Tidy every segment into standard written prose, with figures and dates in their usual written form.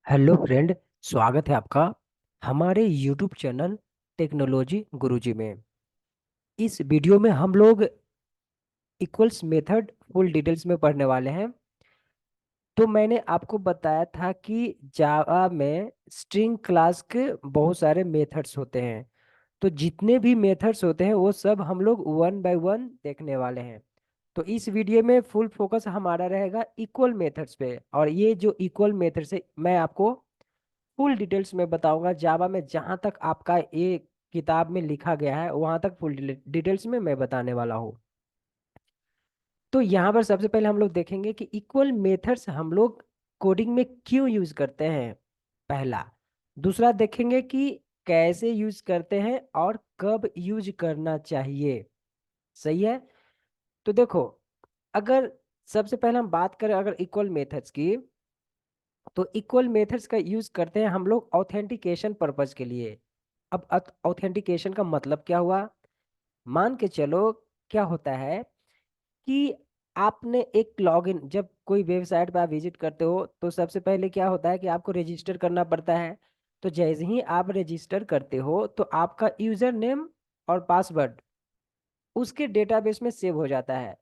Hello friend. स्वागत है आपका हमारे यूट्यूब चैनल टेक्नोलॉजी गुरुजी में। इस वीडियो में हम लोग इक्वल्स मेथड फुल डिटेल्स में पढ़ने वाले हैं। तो मैंने आपको बताया था कि जावा में स्ट्रिंग क्लास के बहुत सारे मेथड्स होते हैं। तो जितने भी मेथड्स होते हैं वो सब हम लोग वन बाय वन देखने वाले हैं। तो इस वीडियो में फुल फोकस हमारा रहेगा इक्वल मेथड्स पे, और ये जो इक्वल मेथड्स है मैं आपको फुल डिटेल्स में बताऊंगा। जावा में जहां तक आपका ये किताब में लिखा गया है वहां तक फुल डिटेल्स में मैं बताने वाला हूँ। तो यहाँ पर सबसे पहले हम लोग देखेंगे कि इक्वल मेथड्स हम लोग कोडिंग में क्यों यूज करते हैं, पहला। दूसरा देखेंगे कि कैसे यूज करते हैं और कब यूज करना चाहिए। सही है। तो देखो, अगर सबसे पहले हम बात करें अगर इक्वल मेथड्स की, तो इक्वल मेथड्स का यूज करते हैं हम लोग ऑथेंटिकेशन पर्पज के लिए। अब ऑथेंटिकेशन का मतलब क्या हुआ, मान के चलो क्या होता है कि आपने एक लॉगिन, जब कोई वेबसाइट पे आप विजिट करते हो तो सबसे पहले क्या होता है कि आपको रजिस्टर करना पड़ता है। तो जैसे ही आप रजिस्टर करते हो तो आपका यूजर नेम और पासवर्ड उसके डेटाबेस में सेव हो जाता है।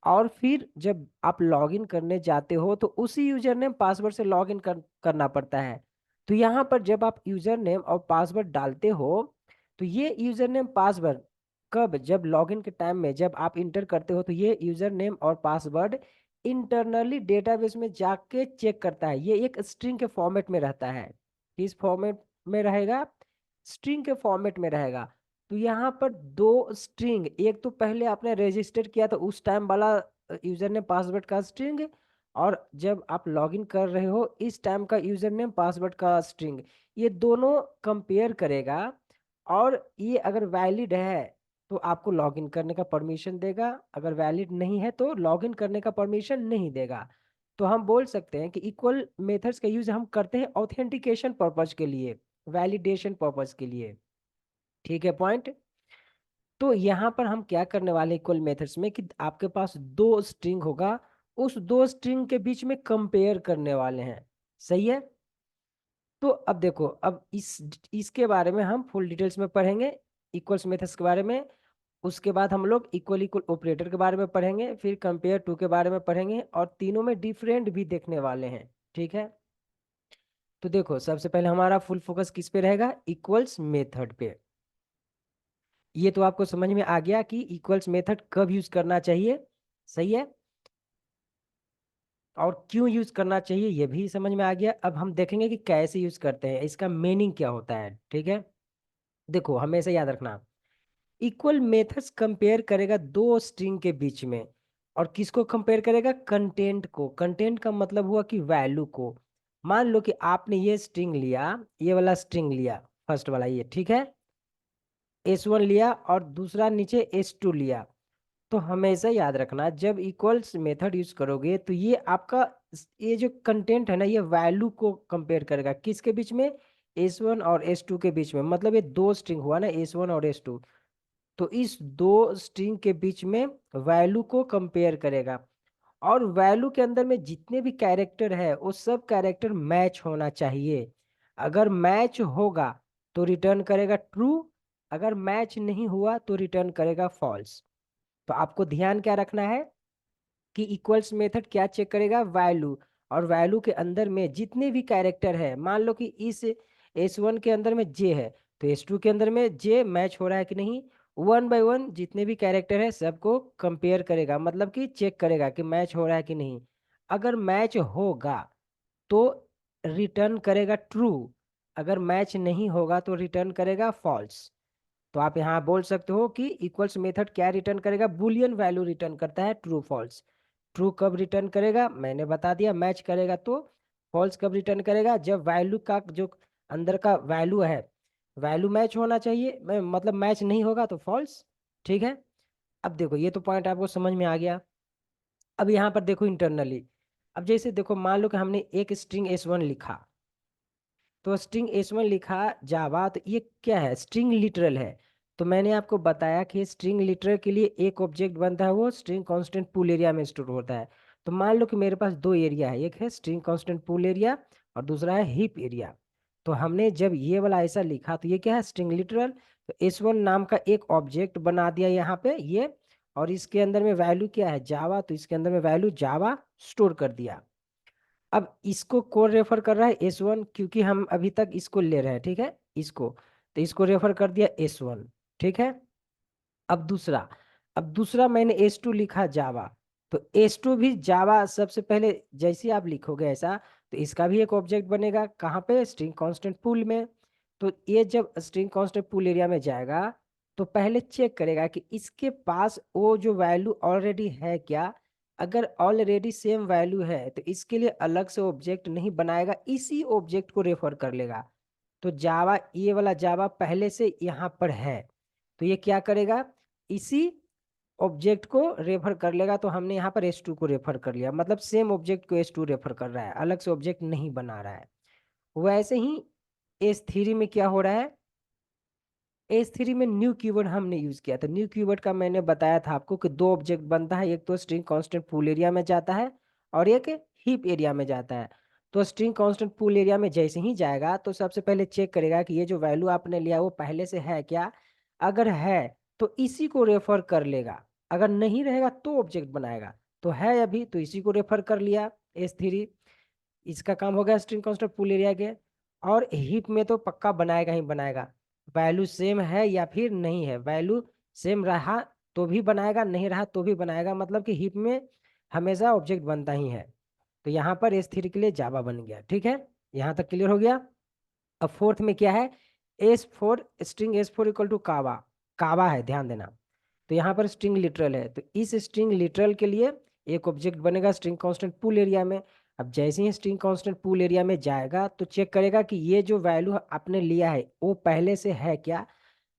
और फिर जब आप लॉगिन करने जाते हो तो उसी यूजर नेम पासवर्ड से लॉगिन करना पड़ता है। तो यहाँ पर जब आप यूजर नेम और पासवर्ड डालते हो तो ये यूजर नेम पासवर्ड कब, जब लॉगिन के टाइम में जब आप इंटर करते हो तो ये यूजर नेम और पासवर्ड इंटरनली डेटाबेस में जाके चेक करता है। ये एक स्ट्रिंग के फॉर्मेट में रहता है। किस फॉर्मेट में रहेगा, स्ट्रिंग के फॉर्मेट में रहेगा। तो यहाँ पर दो स्ट्रिंग, एक तो पहले आपने रजिस्टर किया तो उस टाइम वाला यूजर नेम पासवर्ड का स्ट्रिंग, और जब आप लॉगिन कर रहे हो इस टाइम का यूजर नेम पासवर्ड का स्ट्रिंग, ये दोनों कंपेयर करेगा। और ये अगर वैलिड है तो आपको लॉगिन करने का परमिशन देगा, अगर वैलिड नहीं है तो लॉगिन करने का परमिशन नहीं देगा। तो हम बोल सकते हैं कि इक्वल मेथड्स का यूज हम करते हैं ऑथेंटिकेशन पर्पज के लिए, वैलिडेशन पर्पज के लिए। ठीक है पॉइंट। तो यहाँ पर हम क्या करने वाले इक्वल मेथड्स में कि आपके पास दो स्ट्रिंग होगा, उस दो स्ट्रिंग के बीच में कंपेयर करने वाले हैं। सही है। तो अब देखो, अब इसके बारे में हम फुल डिटेल्स में पढ़ेंगे, इक्वल्स मेथड्स के बारे में। उसके बाद हम लोग इक्वल इक्वल ऑपरेटर के बारे में पढ़ेंगे, फिर कंपेयर टू के बारे में पढ़ेंगे, और तीनों में डिफरेंट भी देखने वाले हैं। ठीक है। तो देखो, सबसे पहले हमारा फुल फोकस किस पे रहेगा, इक्वल्स मेथड पे। ये तो आपको समझ में आ गया कि इक्वल्स मेथड कब यूज करना चाहिए। सही है। और क्यों यूज करना चाहिए ये भी समझ में आ गया। अब हम देखेंगे कि कैसे यूज करते हैं, इसका मीनिंग क्या होता है। ठीक है। देखो, हमेशा याद रखना, इक्वल मेथड्स कंपेयर करेगा दो स्ट्रिंग के बीच में। और किसको कंपेयर करेगा, कंटेंट को। कंटेंट का मतलब हुआ कि वैल्यू को। मान लो कि आपने ये स्ट्रिंग लिया, ये वाला स्ट्रिंग लिया, फर्स्ट वाला ये, ठीक है, S1 लिया, और दूसरा नीचे S2 लिया। तो हमेशा याद रखना, जब इक्वल्स मेथड यूज करोगे तो ये आपका ये जो कंटेंट है ना, ये वैल्यू को कंपेयर करेगा किसके बीच में, S1 और S2 के बीच में। मतलब ये दो स्ट्रिंग हुआ ना, S1 और S2। तो इस दो स्ट्रिंग के बीच में वैल्यू को कंपेयर करेगा। और वैल्यू के अंदर में जितने भी कैरेक्टर है वो सब कैरेक्टर मैच होना चाहिए। अगर मैच होगा तो रिटर्न करेगा ट्रू, अगर मैच नहीं हुआ तो रिटर्न करेगा फॉल्स। तो आपको ध्यान क्या रखना है कि इक्वल्स मेथड क्या चेक करेगा, वैल्यू। और वैल्यू के अंदर में जितने भी कैरेक्टर है, मान लो कि इस S1 के अंदर में J है, तो S2 के अंदर में J मैच हो रहा है कि नहीं। वन बाय वन जितने भी कैरेक्टर है सबको कंपेयर करेगा, मतलब कि चेक करेगा कि मैच हो रहा है कि नहीं। अगर मैच होगा तो रिटर्न करेगा ट्रू, अगर मैच नहीं होगा तो रिटर्न करेगा फॉल्स। तो आप यहाँ बोल सकते हो कि इक्वल्स मेथड क्या रिटर्न करेगा, बुलियन वैल्यू रिटर्न करता है, ट्रू फॉल्स। ट्रू कब रिटर्न करेगा, मैंने बता दिया, मैच करेगा तो। फॉल्स कब रिटर्न करेगा, जब वैल्यू का जो अंदर का वैल्यू है, वैल्यू मैच होना चाहिए, मतलब मैच नहीं होगा तो फॉल्स। ठीक है। अब देखो, ये तो पॉइंट आपको समझ में आ गया। अब यहाँ पर देखो इंटरनली, अब जैसे देखो, मान लो कि हमने एक स्ट्रिंग S1 लिखा, तो स्ट्रिंग S1 लिखा जावा, तो ये क्या है, स्ट्रिंग लिटरल है। तो मैंने आपको बताया कि स्ट्रिंग लिटरल के लिए एक ऑब्जेक्ट बनता है, वो स्ट्रिंग कांस्टेंट पूल एरिया में स्टोर होता है। तो मान लो कि मेरे पास दो एरिया है, एक है स्ट्रिंग कांस्टेंट पूल एरिया और दूसरा है हीप एरिया। तो हमने जब ये वाला ऐसा लिखा तो ये क्या है, स्ट्रिंग लिटरल। तो S1 नाम का एक ऑब्जेक्ट बना दिया यहाँ पे ये, और इसके अंदर में वैल्यू क्या है, जावा, तो इसके अंदर में वैल्यू जावा स्टोर कर दिया। अब इसको कौन रेफर कर रहा है, S1, क्योंकि हम अभी तक इसको ले रहे हैं, ठीक है, इसको, तो इसको रेफर कर दिया S1, ठीक है। अब दूसरा मैंने S2 लिखा जावा, तो S2 भी जावा सबसे पहले जैसे आप लिखोगे ऐसा, तो इसका भी एक ऑब्जेक्ट बनेगा कहाँ पे, स्ट्रिंग कांस्टेंट पूल में। तो ये जब स्ट्रिंग कांस्टेंट पूल एरिया में जाएगा तो पहले चेक करेगा कि इसके पास वो जो वैल्यू ऑलरेडी है क्या। अगर ऑलरेडी सेम वैल्यू है तो इसके लिए अलग से ऑब्जेक्ट नहीं बनाएगा, इसी ऑब्जेक्ट को रेफर कर लेगा। तो जावा, ये वाला जावा पहले से यहाँ पर है, तो ये क्या करेगा, इसी ऑब्जेक्ट को रेफर कर लेगा। तो हमने यहाँ पर S2 को रेफर कर लिया, मतलब सेम ऑब्जेक्ट को S2 रेफर कर रहा है, अलग से ऑब्जेक्ट नहीं बना रहा है। वैसे ही S3 में क्या हो रहा है, S3 में न्यू कीवर्ड हमने यूज किया था। न्यू कीवर्ड का मैंने बताया था आपको कि दो ऑब्जेक्ट बनता है, एक तो स्ट्रिंग कांस्टेंट पूल एरिया में जाता है और एक हीप एरिया में जाता है। तो स्ट्रिंग कांस्टेंट पूल एरिया में जैसे ही जाएगा तो सबसे पहले चेक करेगा कि ये जो वैल्यू आपने लिया वो पहले से है क्या। अगर है तो इसी को रेफर कर लेगा, अगर नहीं रहेगा तो ऑब्जेक्ट बनाएगा। तो है अभी, तो इसी को रेफर कर लिया S3। इसका काम हो गया स्ट्रिंग कांस्टेंट पूल एरिया के। और हीप में तो पक्का बनाएगा ही बनाएगा, वैल्यू सेम है या फिर नहीं है, वैल्यू सेम रहा तो भी बनाएगा, नहीं रहा तो भी बनाएगा, मतलब कि हीप में हमेशा ऑब्जेक्ट बनता ही है। तो यहाँ पर S3 के लिए जावा बन गया, ठीक है, यहाँ तक क्लियर हो गया। अब फोर्थ में क्या है, S4, string S4 equal to कावा, कावा है, ध्यान देना। तो यहाँ पर स्ट्रिंग लिटरल है, तो इस स्ट्रिंग लिटरल के लिए एक ऑब्जेक्ट बनेगा स्ट्रिंग कांस्टेंट पूल एरिया में। अब जैसे ही स्ट्रिंग कांस्टेंट पूल एरिया में जाएगा तो चेक करेगा कि ये जो वैल्यू आपने लिया है वो पहले से है क्या।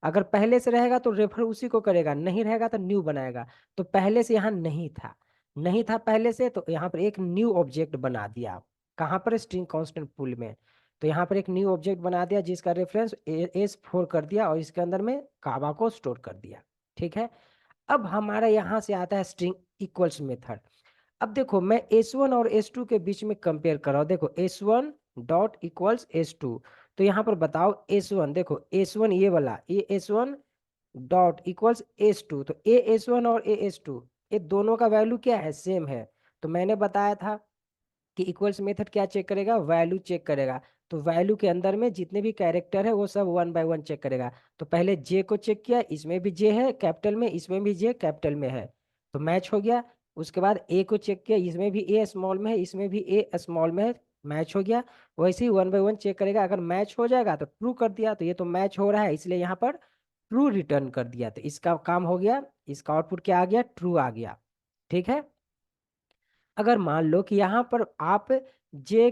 अगर पहले से रहेगा तो रेफर उसी को करेगा, नहीं रहेगा तो न्यू बनाएगा। तो पहले से यहाँ नहीं था, नहीं था पहले से, तो यहाँ पर एक न्यू ऑब्जेक्ट बना दिया, कहाँ पर, स्ट्रिंग कांस्टेंट पूल में। तो यहाँ पर एक न्यू ऑब्जेक्ट बना दिया जिसका रेफरेंस S4 कर दिया और इसके अंदर में कावा को स्टोर कर दिया, ठीक है। अब हमारा यहाँ से आता है स्ट्रिंग इक्वल्स मेथड। अब देखो मैं S1 और S2 के बीच में कंपेयर कर रहा हूँ, देखो S1 डॉट इक्वल्स S2। तो यहाँ पर बताओ S1, देखो S1 ये वाला, ये S1 डॉट इक्वल्स S2, तो ए S1 और ए S2 ये दोनों का वैल्यू क्या है, सेम है। तो मैंने बताया था कि इक्वल्स मेथड क्या चेक करेगा, वैल्यू चेक करेगा। तो वैल्यू के अंदर में जितने भी कैरेक्टर है वो सब वन बाय वन चेक करेगा। तो पहले जे को चेक किया, इसमें भी जे है कैपिटल में, इसमें भी जे कैपिटल में है, तो मैच हो गया। उसके बाद ए को चेक किया, इसमें भी ए स्मॉल में है, इसमें भी ए स्मॉल में है, मैच हो गया। वैसे ही वन बाय वन चेक करेगा, अगर मैच हो जाएगा तो ट्रू कर दिया, तो ये तो मैच हो रहा है इसलिए यहाँ पर ट्रू रिटर्न कर दिया, तो इसका काम हो गया, इसका आउटपुट क्या आ गया, ट्रू आ गया, ठीक है। अगर मान लो कि यहाँ पर आप जे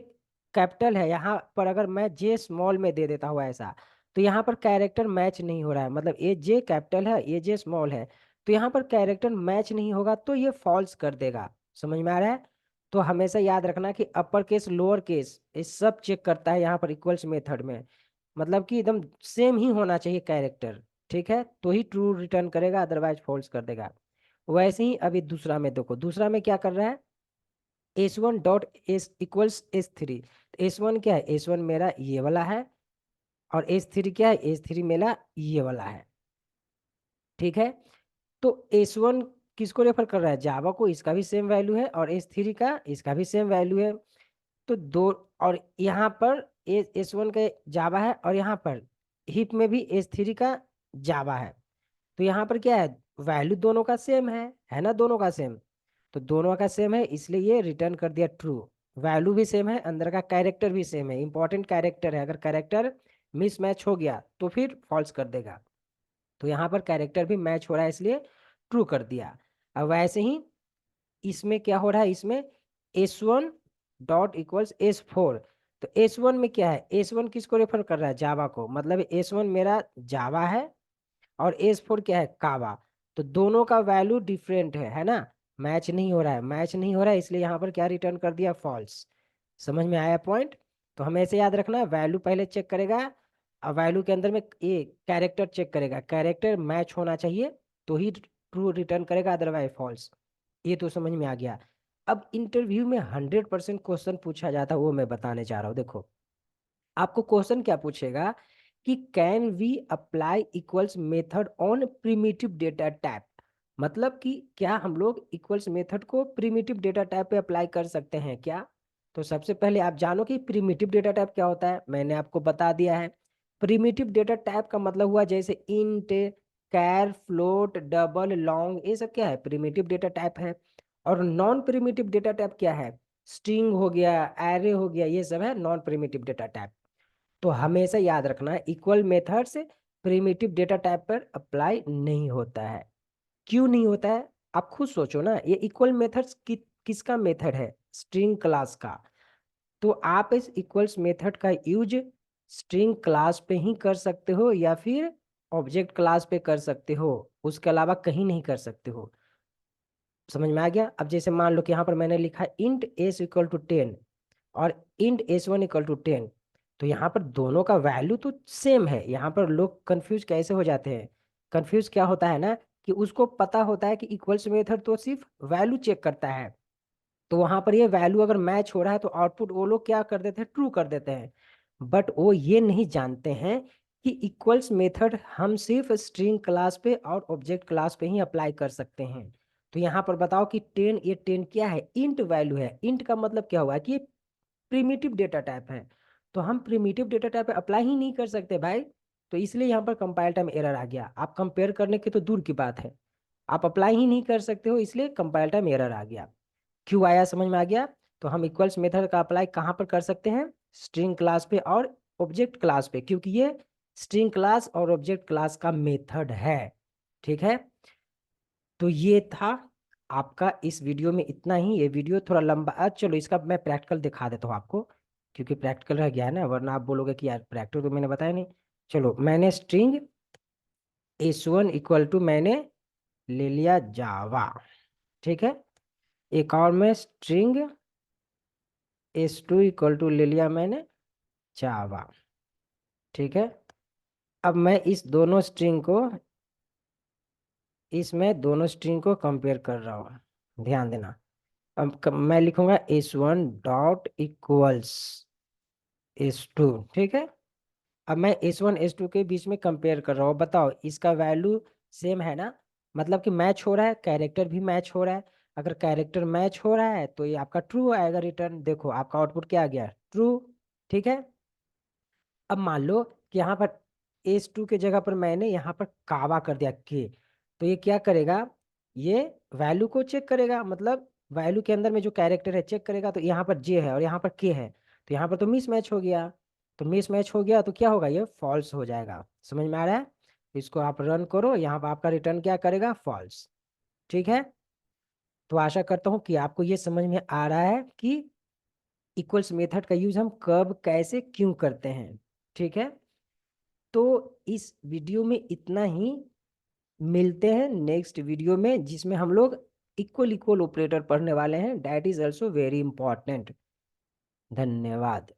कैपिटल है, यहाँ पर अगर मैं जे स्मॉल में दे देता हूँ ऐसा, तो यहाँ पर कैरेक्टर मैच नहीं हो रहा है, मतलब ये जे कैपिटल है ये जे स्मॉल है, तो यहाँ पर कैरेक्टर मैच नहीं होगा तो ये फॉल्स कर देगा। समझ में आ रहा है। तो हमेशा याद रखना कि अपर केस लोअर केस ये सब चेक करता है यहाँ पर इक्वल्स मेथड में, मतलब कि एकदम सेम ही होना चाहिए कैरेक्टर, ठीक है, तो ही ट्रू रिटर्न करेगा, अदरवाइज फॉल्स कर देगा। वैसे ही अभी दूसरा में देखो, दूसरा में क्या कर रहा है, S1 dot S equals S3। S1 क्या है, S1 मेरा ये वाला है, और S3 क्या है, S3 मेरा ये वाला है, ठीक है। तो S1 किसको रेफर कर रहा है, जावा को, इसका भी सेम वैल्यू है, और S3 का इसका भी सेम वैल्यू है। तो दो, और यहाँ पर S1 का जावा है और यहाँ पर हिप में भी S3 का जावा है। तो यहाँ पर क्या है, वैल्यू दोनों का सेम है ना, दोनों का सेम। तो दोनों का सेम है इसलिए ये रिटर्न कर दिया ट्रू। वैल्यू भी सेम है, अंदर का कैरेक्टर भी सेम है, इंपॉर्टेंट कैरेक्टर है, अगर कैरेक्टर मिसमैच हो गया तो फिर फॉल्स कर देगा। तो यहाँ पर कैरेक्टर भी मैच हो रहा है इसलिए ट्रू कर दिया। अब वैसे ही इसमें क्या हो रहा है, इसमें S1 डॉट इक्वल्स S4। तो S1 में क्या है, S1 किसको रेफर कर रहा है, जावा को, मतलब S1 मेरा जावा है और S4 क्या है, कावा। तो दोनों का वैल्यू डिफरेंट है ना, मैच नहीं हो रहा है, मैच नहीं हो रहा है, इसलिए यहाँ पर क्या रिटर्न कर दिया, फॉल्स। समझ में आया पॉइंट। तो हमें ऐसे याद रखना है, वैल्यू पहले चेक करेगा, और वैल्यू के अंदर में ये कैरेक्टर चेक करेगा, कैरेक्टर मैच होना चाहिए तो ही ट्रू रिटर्न करेगा, अदरवाइज फॉल्स। ये तो समझ में आ गया। अब इंटरव्यू में 100% क्वेश्चन पूछा जाता है, वो मैं बताने जा रहा हूँ। देखो, आपको क्वेश्चन क्या पूछेगा कि can we apply equals method on primitive data type, मतलब कि क्या हम लोग इक्वल्स मेथड को प्रिमिटिव डेटा टाइप पे अप्लाई कर सकते हैं क्या। तो सबसे पहले आप जानो कि प्रिमिटिव डेटा टाइप क्या होता है, मैंने आपको बता दिया है। प्रिमिटिव डेटा टाइप का मतलब हुआ जैसे इंट, कैर, फ्लोट, डबल, लॉन्ग, ये सब क्या है, प्रिमिटिव डेटा टाइप है। और नॉन प्रिमिटिव डेटा टाइप क्या है, स्ट्रिंग हो गया, एरे हो गया, ये सब है नॉन प्रिमिटिव डेटा टाइप। तो हमेशा याद रखना, इक्वल मेथड से प्रिमिटिव डेटा टाइप पर अप्लाई नहीं होता है। क्यों नहीं होता है, आप खुद सोचो ना। ये इक्वल मेथड्स किसका मेथड है, स्ट्रिंग क्लास का। तो आप इस इक्वल्स मेथड का यूज स्ट्रिंग क्लास पे ही कर सकते हो या फिर ऑब्जेक्ट क्लास पे कर सकते हो, उसके अलावा कहीं नहीं कर सकते हो। समझ में आ गया। अब जैसे मान लो कि यहाँ पर मैंने लिखा इंट एस इक्वल टू 10 और int s one equal to 10, तो यहाँ पर दोनों का वैल्यू तो सेम है। यहाँ पर लोग कंफ्यूज कैसे हो जाते हैं, कंफ्यूज क्या होता है ना, कि उसको पता होता है कि इक्वल्स मेथड तो सिर्फ वैल्यू चेक करता है, तो वहां पर ये वैल्यू अगर मैच हो रहा है तो आउटपुट वो लोग क्या कर देते हैं, ट्रू कर देते हैं। बट वो ये नहीं जानते हैं कि इक्वल्स मेथड हम सिर्फ स्ट्रिंग क्लास पे और ऑब्जेक्ट क्लास पे ही अप्लाई कर सकते हैं। तो यहाँ पर बताओ कि 10, ये 10 क्या है, इंट वैल्यू है। इंट का मतलब क्या हुआ कि ये प्रिमिटिव डेटा टाइप है, तो हम प्रिमिटिव डेटा टाइप पे अप्लाई ही नहीं कर सकते भाई। तो इसलिए यहाँ पर कंपाइल टाइम एरर आ गया। आप कंपेयर करने की तो दूर की बात है, आप अप्लाई ही नहीं कर सकते हो, इसलिए कंपाइल टाइम एरर आ गया। क्यों आया, समझ में आ गया। तो हम इक्वल्स मेथड का अप्लाई कहाँ पर कर सकते हैं, स्ट्रिंग क्लास पे और ऑब्जेक्ट क्लास पे, क्योंकि ये स्ट्रिंग क्लास और ऑब्जेक्ट क्लास का मेथड है। ठीक है, तो ये था आपका इस वीडियो में इतना ही। ये वीडियो थोड़ा लंबा चलो इसका मैं प्रैक्टिकल दिखा देता हूँ आपको, क्योंकि प्रैक्टिकल रह गया है ना, वरना आप बोलोगे कि यार प्रैक्टिकल तो मैंने बताया नहीं। चलो, मैंने स्ट्रिंग s1 इक्वल टू मैंने ले लिया जावा, ठीक है। एक और मैं स्ट्रिंग s2 इक्वल टू ले लिया मैंने जावा, ठीक है। अब मैं इस दोनों स्ट्रिंग को, इसमें दोनों स्ट्रिंग को कंपेयर कर रहा हूँ, ध्यान देना। अब मैं लिखूंगा s1 डॉट इक्वल्स s2, ठीक है। अब मैं s1 s2 के बीच में कंपेयर कर रहा हूँ, बताओ इसका वैल्यू सेम है ना, मतलब कि मैच हो रहा है, कैरेक्टर भी मैच हो रहा है। अगर कैरेक्टर मैच हो रहा है तो ये आपका ट्रू आएगा रिटर्न, देखो आपका आउटपुट क्या आ गया, ट्रू। ठीक है। अब मान लो कि यहाँ पर s2 के जगह पर मैंने यहाँ पर कावा कर दिया के, तो ये क्या करेगा, ये वैल्यू को चेक करेगा, मतलब वैल्यू के अंदर में जो कैरेक्टर है चेक करेगा। तो यहाँ पर जे है और यहाँ पर के है, तो यहाँ पर तो मिस मैच हो गया। तो मिस मैच हो गया तो क्या होगा, ये फॉल्स हो जाएगा। समझ में आ रहा है। इसको आप रन करो, यहाँ पर आपका रिटर्न क्या करेगा, फॉल्स। ठीक है। तो आशा करता हूँ कि आपको ये समझ में आ रहा है कि इक्वल्स मेथड का यूज हम कब कैसे क्यों करते हैं। ठीक है। तो इस वीडियो में इतना ही, मिलते हैं नेक्स्ट वीडियो में जिसमें हम लोग इक्वल इक्वल ऑपरेटर पढ़ने वाले हैं, that is also very important. धन्यवाद।